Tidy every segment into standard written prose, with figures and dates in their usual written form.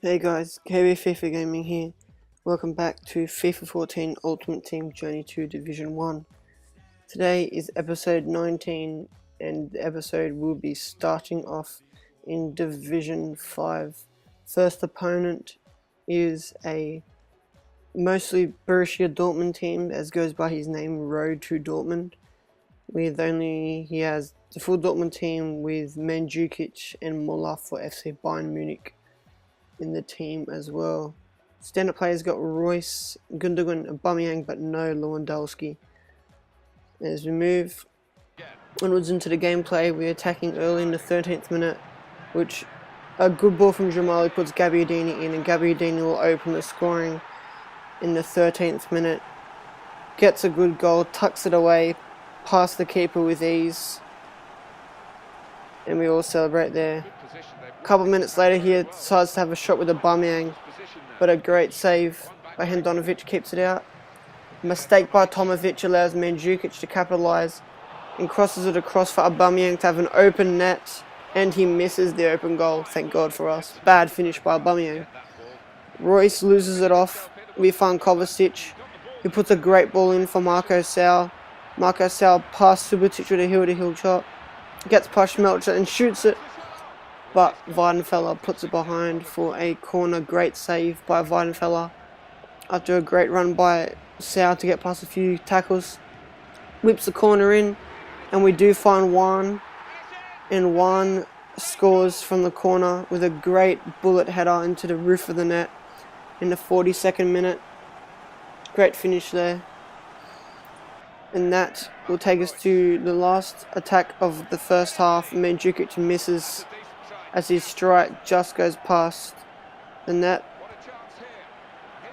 Hey guys, KB FIFA Gaming here. Welcome back to FIFA 14 Ultimate Team Journey to Division 1. Today is episode 19 and the episode will be starting off in Division 5. First opponent is a mostly Borussia Dortmund team, as goes by his name, Road to Dortmund. He has the full Dortmund team with Mandzukic and Muller for FC Bayern Munich in the team as well. Stand-up players got Royce, Gundogan, and Aubameyang, but no Lewandowski. As we move onwards into the gameplay, we're attacking early in the 13th minute, which a good ball from Jamali puts Gabbiadini in, and Gabbiadini will open the scoring in the 13th minute. Gets a good goal, tucks it away, past the keeper with ease, and we all celebrate there. A couple minutes later, he decides to have a shot with Aubameyang, but a great save by Handanovic keeps it out. A mistake by Tomovic allows Mandzukic to capitalise and crosses it across for Aubameyang to have an open net, and he misses the open goal. Thank God for us. Bad finish by Aubameyang. Royce loses it off. We find Kovacic, who puts a great ball in for Marco Sau. Marco Sau past Subotic with a hill-to-hill shot. Gets past Melcher and shoots it, but Weidenfeller puts it behind for a corner. Great save by Weidenfeller after a great run by Sau to get past a few tackles. Whips the corner in, and we do find Juan, and Juan scores from the corner with a great bullet header into the roof of the net in the 42nd minute. Great finish there. And that will take us to the last attack of the first half. Mandzukic misses as his strike just goes past the net.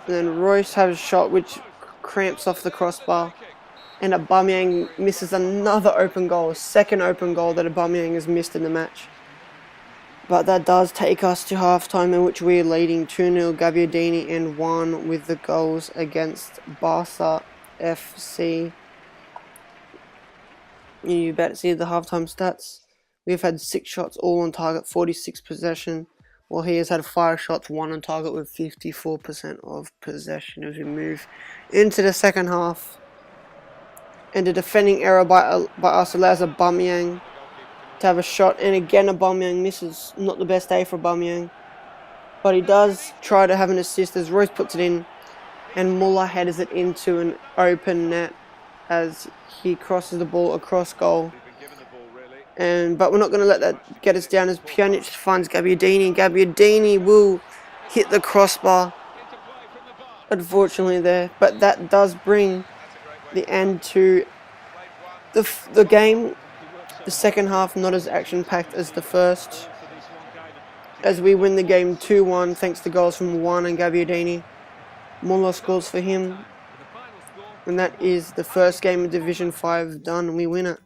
And then Royce has a shot which cramps off the crossbar. And Aubameyang misses another open goal. A second open goal that Aubameyang has missed in the match. But that does take us to halftime, in which we are leading 2-0. Gabbiadini and Juan with the goals against Barca FC. You're about to see the halftime stats. We've had 6 shots, all on target, 46 possession, while he has had 5 shots, 1 on target with 54% of possession. As we move into the second half, and the defending error by us allows Aubameyang to have a shot, and again Aubameyang misses. Not the best day for Aubameyang, but he does try to have an assist as Royce puts it in, and Muller headers it into an open net as he crosses the ball across goal. But we're not going to let that get us down as Pjanic finds Gabbiadini. Gabbiadini will hit the crossbar, unfortunately there. But that does bring the end to the game. The second half not as action-packed as the first, as we win the game 2-1 thanks to goals from Juan and Gabbiadini. Muller scores for him. And that is the first game of Division 5 done, and we win it.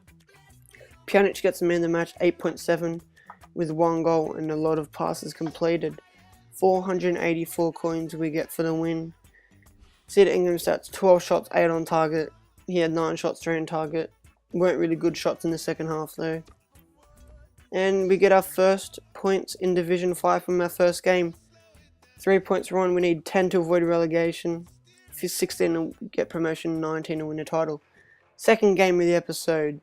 Pjanic gets the man of the match, 8.7, with 1 goal and a lot of passes completed. 484 coins we get for the win. Sid Ingram stats, 12 shots, 8 on target. He had 9 shots, 3 on target. Weren't really good shots in the second half though. And we get our first points in Division 5 from our first game. 3 points are on, we need 10 to avoid relegation. 16 to get promotion, 19 to win the title. Second game of the episode,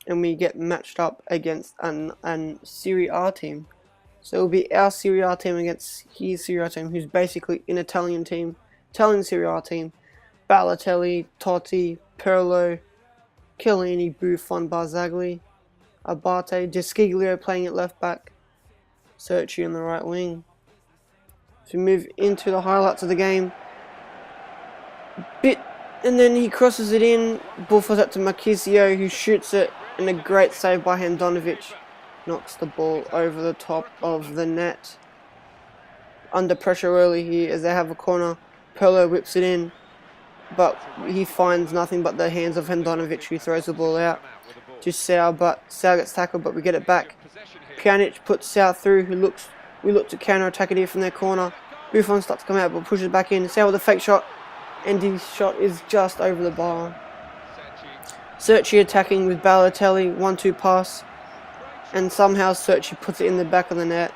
and we get matched up against an Serie A team. So it will be our Serie A team against his Serie A team, who's basically an Italian Serie A team. Balotelli, Totti, Pirlo, Chiellini, Buffon, Barzagli, Abate, Desciglio playing at left back, Serci on the right wing. So we move into the highlights of the game. And then he crosses it in, ball falls up to Marquisio, who shoots it, and a great save by Handanovic knocks the ball over the top of the net. Under pressure early here as they have a corner. Pirlo whips it in, but he finds nothing but the hands of Handanovic, who throws the ball out to Sau, but Sau gets tackled, but we get it back. Pjanic puts Sau through, we look to counter-attack it here from their corner. Buffon starts to come out, but pushes back in. Sau with a fake shot, and his shot is just over the bar. Serci attacking with Balotelli, 1-2 pass, and somehow Serci puts it in the back of the net.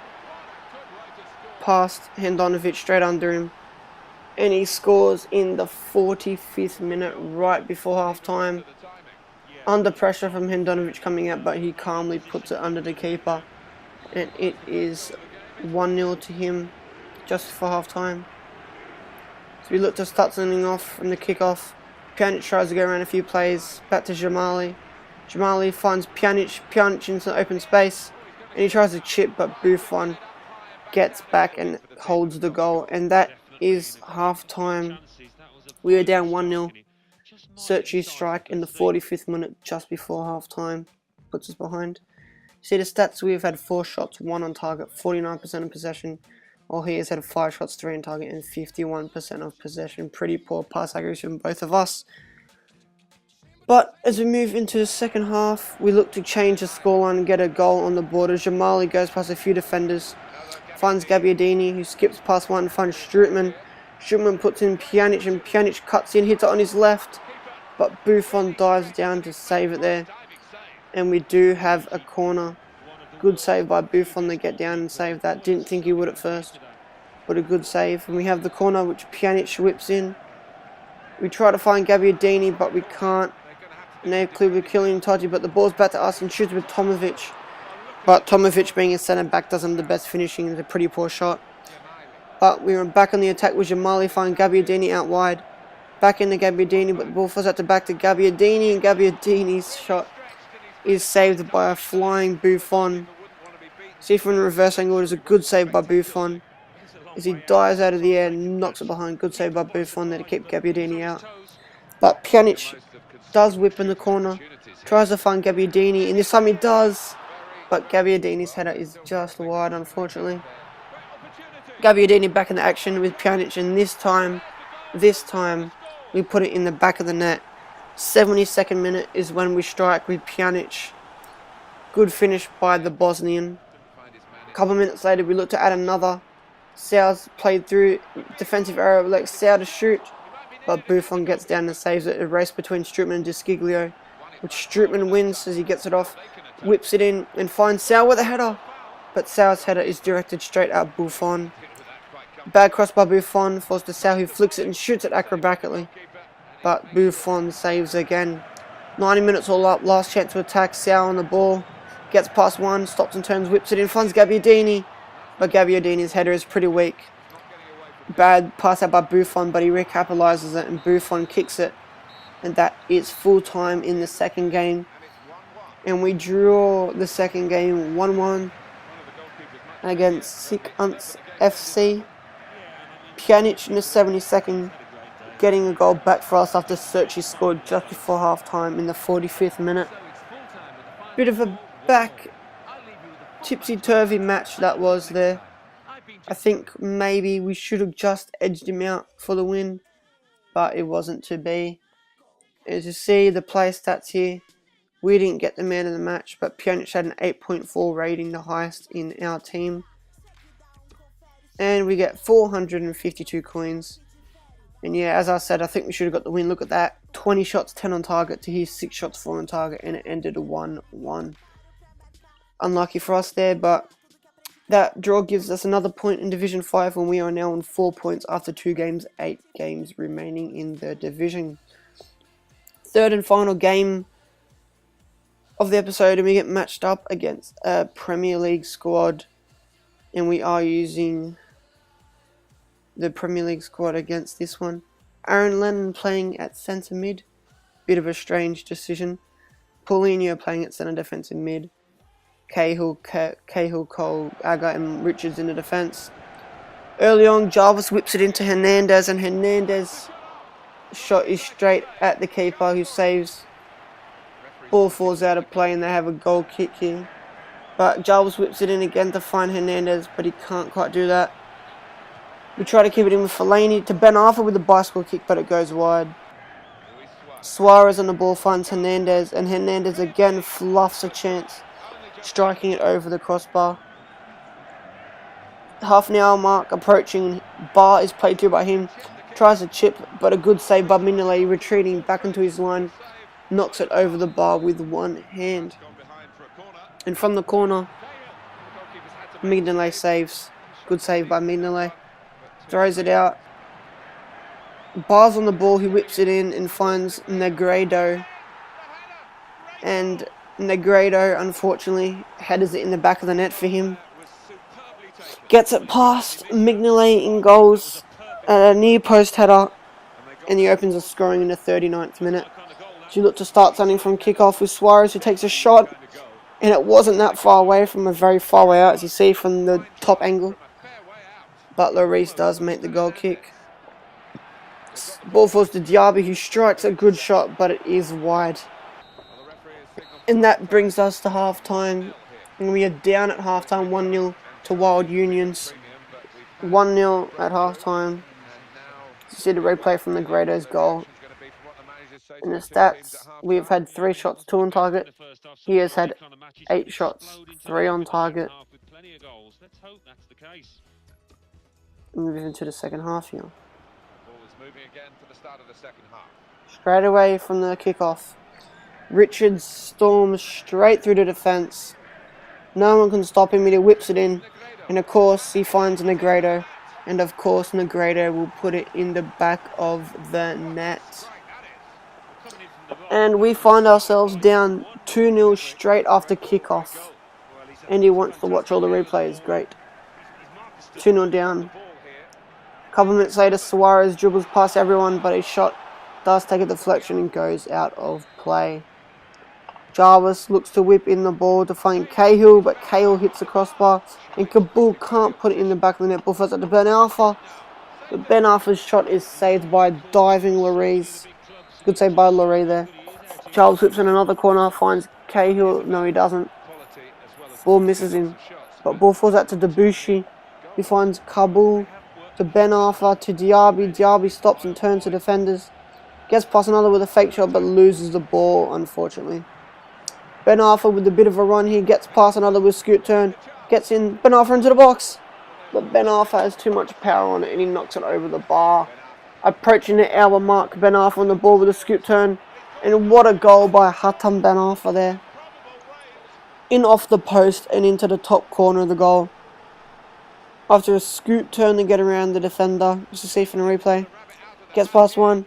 past Handanovic straight under him. And he scores in the 45th minute, right before half time. Under pressure from Handanovic coming out, but he calmly puts it under the keeper. And it is 1-0 to him just for half time. So we look to start something off from the kickoff. Pjanic tries to go around a few plays. Back to Jamali. Jamali finds Pjanic. Pjanic into the open space. And he tries to chip, but Buffon gets back and holds the goal. And that is half time. We are down 1-0. Searchy's strike in the 45th minute just before half time puts us behind. See the stats, we've had 4 shots, 1 on target, 49% of possession, while he has had 5 shots, 3 on target and 51% of possession. Pretty poor pass accuracy from both of us. But as we move into the second half, we look to change the scoreline and get a goal on the board. As Jamali goes past a few defenders, finds Gabbiadini, who skips past one, finds Strootman. Strootman puts in Pjanic, and Pjanic cuts in, hits it on his left, but Buffon dives down to save it there. And we do have a corner. Good save by Buffon to get down and save that. Didn't think he would at first, but a good save. And we have the corner which Pjanic whips in. We try to find Gabbiadini, but we can't. Now clearly killing Totti, but the ball's back to us and shoots with Tomovic. But Tomovic, being a centre back, doesn't have the best finishing. It's a pretty poor shot. But we were back on the attack with Jamali, find Gabbiadini out wide. Back into Gabbiadini, but the ball falls out to back to Gabbiadini, and Gabbiadini's shot is saved by a flying Buffon. See from the reverse angle, it is a good save by Buffon. As he dives out of the air and knocks it behind. Good save by Buffon there to keep Gabbiadini out. But Pjanic does whip in the corner. Tries to find Gabbiadini, and this time he does. But Gabbiadini's header is just wide, unfortunately. Gabbiadini back in the action with Pjanic, and this time we put it in the back of the net. 72nd minute is when we strike with Pjanic. Good finish by the Bosnian. A couple minutes later we look to add another. Sau's played through defensive area, like Sau to shoot, but Buffon gets down and saves it. A race between Strootman and Desciglio, which Strootman wins as he gets it off, whips it in and finds Sau with a header, but Sau's header is directed straight at Buffon. Bad cross by Buffon, falls to Sau, who flicks it and shoots it acrobatically. But Buffon saves again. 90 minutes all up, last chance to attack. Sau on the ball, gets past one, stops and turns, whips it in, finds Gabbiadini. But Gabbiadini's header is pretty weak. Bad pass out by Buffon, but he recapitalizes it and Buffon kicks it. And that is full time in the second game. And we draw the second game 1-1 against Sik FC. Pjanic in the 72nd. Getting a goal back for us after Searchy scored just before half time in the 45th minute. Bit of a back tipsy-turvy match that was there. I think maybe we should have just edged him out for the win, but it wasn't to be. As you see the player stats here, we didn't get the man of the match, but Pjanic had an 8.4 rating, the highest in our team. And we get 452 coins. And yeah, as I said, I think we should have got the win. Look at that. 20 shots, 10 on target to his 6 shots, 4 on target. And it ended a 1-1. Unlucky for us there, but that draw gives us another point in Division 5 when we are now on 4 points after 2 games, 8 games remaining in the division. Third and final game of the episode, and we get matched up against a Premier League squad. And we are using the Premier League squad against this one. Aaron Lennon playing at centre mid. Bit of a strange decision. Paulinho playing at centre defensive mid. Cahill, Cole, Aga and Richards in the defence. Early on, Jarvis whips it into Hernandez, and Hernandez shot is straight at the keeper, who saves. Ball falls out of play and they have a goal kick here. But Jarvis whips it in again to find Hernandez, but he can't quite do that. We try to keep it in with Fellaini to Ben Arthur with a bicycle kick, but it goes wide. Suarez on the ball finds Hernandez, and Hernandez again fluffs a chance, striking it over the crossbar. Half an hour mark approaching. Bar is played through by him. Tries to chip, but a good save by Mignolet, retreating back into his line. Knocks it over the bar with one hand. And from the corner, Mignolet saves. Good save by Mignolet. Throws it out. Bars on the ball, he whips it in and finds Negredo. And Negredo, unfortunately, headers it in the back of the net for him. Gets it past Mignolet in goals. A near post header. And he opens the scoring in the 39th minute. As you look to start something from kickoff with Suarez, who takes a shot. And it wasn't that far away from a very far way out, as you see from the top angle. But Lloris does make the goal kick. Ball falls to Diaby, who strikes a good shot, but it is wide. And that brings us to half-time. And we are down at half-time, 1-0 to Wild Unions. 1-0 at half-time. You see the replay from Negredo's goal. In the stats, we have had 3 shots, 2 on target. He has had 8 shots, 3 on target. Moving into the second half here. Straight away from the kickoff, Richards storms straight through the defence. No one can stop him, he whips it in. And of course, he finds Negredo. And of course, Negredo will put it in the back of the net. And we find ourselves down 2-0 straight after kickoff. And he wants to watch all the replays. Great. 2-0 down. A couple minutes later, Suarez dribbles past everyone, but his shot does take a deflection and goes out of play. Jarvis looks to whip in the ball to find Cahill, but Cahill hits the crossbar, and Kabul can't put it in the back of the net. Ball falls out to Ben Arfa. But Ben Arfa's shot is saved by diving Lloris. Good save by Lloris there. Charles whips in another corner, finds Cahill. No, he doesn't. Ball misses him. But ball falls out to Debussy. He finds Kabul to Ben Arfa to Diaby. Diaby stops and turns to defenders. Gets past another with a fake shot, but loses the ball, unfortunately. Ben Arfa with a bit of a run here. Gets past another with scoot turn. Gets in. Ben Arfa into the box. But Ben Arfa has too much power on it and he knocks it over the bar. Approaching the hour mark, Ben Arfa on the ball with a scoot turn. And what a goal by Hatem Ben Arfa there. In off the post and into the top corner of the goal. After a scoot turn to get around the defender. As you see from the replay. Gets past one.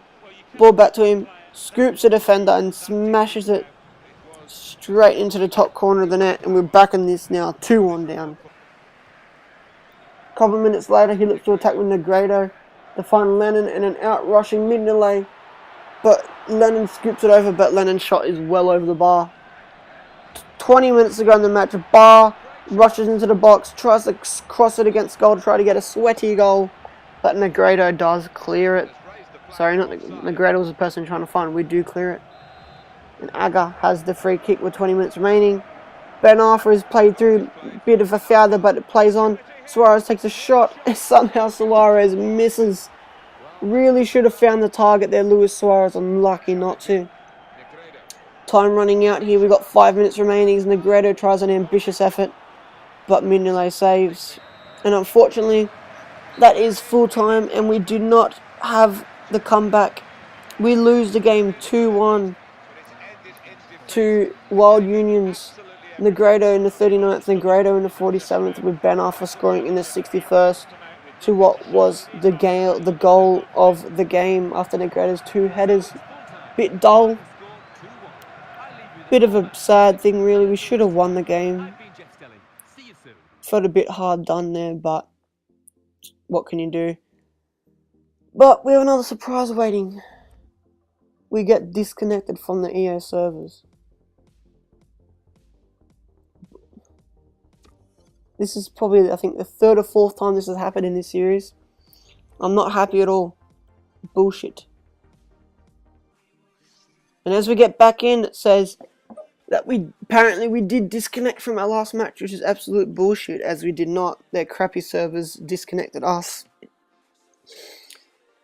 Ball back to him. Scoops the defender and smashes it straight into the top corner of the net. And we're back in this now. 2-1 down. A couple of minutes later, he looks to attack with Negredo to find Lennon and an out-rushing Mignolet. But Lennon scoops it over, but Lennon's shot is well over the bar. 20 minutes ago in the match, Barr rushes into the box, tries to cross it against goal to try to get a sweaty goal, but Negredo does clear it. Sorry, not Negredo was the person trying to find. We do clear it. And Aga has the free kick with 20 minutes remaining. Ben Arfa is played through, bit of a foul there, but it plays on. Suarez takes a shot, and somehow Suarez misses. Really should have found the target there, Luis Suarez. Unlucky not to. Time running out here. We've got 5 minutes remaining as Negredo tries an ambitious effort, but Mignolet saves. And unfortunately, that is full time, and we do not have the comeback. We lose the game 2-1 to Wild Unions. Negredo in the 39th, Negredo in the 47th, with Ben Arfa scoring in the 61st to what was the goal of the game after Negredo's 2 headers. Bit dull. Bit of a sad thing, really. We should have won the game. Felt a bit hard done there, but what can you do? But we have another surprise waiting. We get disconnected from the EA servers. This is probably, I think, the 3rd or 4th time this has happened in this series. I'm not happy at all. Bullshit. And as we get back in, it says that apparently we did disconnect from our last match, which is absolute bullshit, as we did not. Their crappy servers disconnected us.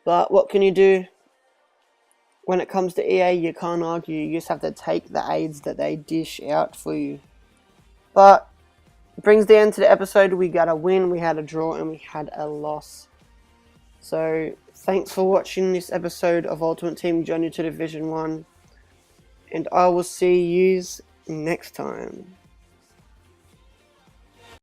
But what can you do? When it comes to EA, you can't argue. You just have to take the aids that they dish out for you. But it brings the end to the episode. We got a win, we had a draw, and we had a loss. So, thanks for watching this episode of Ultimate Team Journey to Division 1. And I will see yous next time.